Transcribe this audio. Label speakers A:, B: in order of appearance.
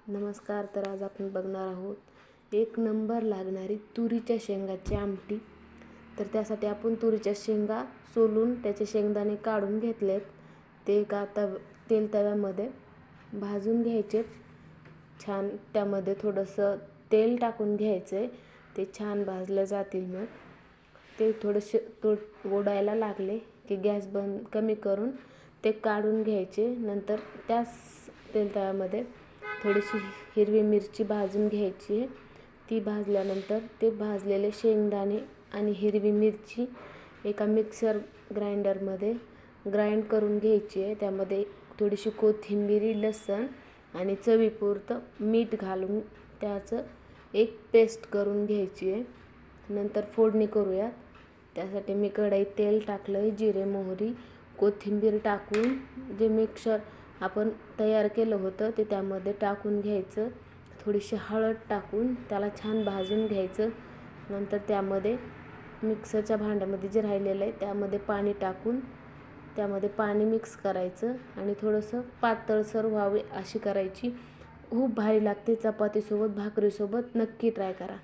A: नमस्कार. तर आज आपण बघणार आहोत एक नंबर लागणारी तुरीच्या शेंगाची आमटी. तर त्यासाठी आपण तुरीच्या शेंगा सोलून त्याचे शेंगदाणे काढून घेतलेत. ते एका तव्यामध्ये भाजून घ्यायचे छान. त्यामध्ये थोडंसं तेल टाकून घ्यायचे. ते छान भाजले जातील. मग ते थोडेसे ओढायला लागले की गॅस कमी करून ते काढून घ्यायचे. नंतर त्याच तव्यामध्ये थोडीशी हिरवी मिरची भाजून घ्यायची. ती भाजल्यानंतर ते भाजलेले शेंगदाणे आणि हिरवी मिरची एका मिक्सर ग्राइंडरमध्ये ग्राइंड करून घ्यायची आहे. त्यामध्ये थोडीशी कोथिंबीर, लसूण आणि चवीपुरतं मीठ घालून त्याचं एक पेस्ट करून घ्यायची आहे. नंतर फोडणी करूयात. त्यासाठी मी कढईत तेल टाकलं, जिरे, मोहरी, कोथिंबीर टाकून जे मिक्सर आपण तयार केलं होतं ते त्यामध्ये टाकून घ्यायचं. थोडीशी हळद टाकून त्याला छान भाजून घ्यायचं. नंतर त्यामध्ये मिक्सरच्या भांड्यामध्ये जे राहिलेलं आहे त्यामध्ये पाणी टाकून त्यामध्ये पाणी मिक्स करायचं आणि थोडंसं पातळसर व्हावे अशी करायची. खूप भारी लागते. चपातीसोबत, भाकरीसोबत नक्की ट्राय करा.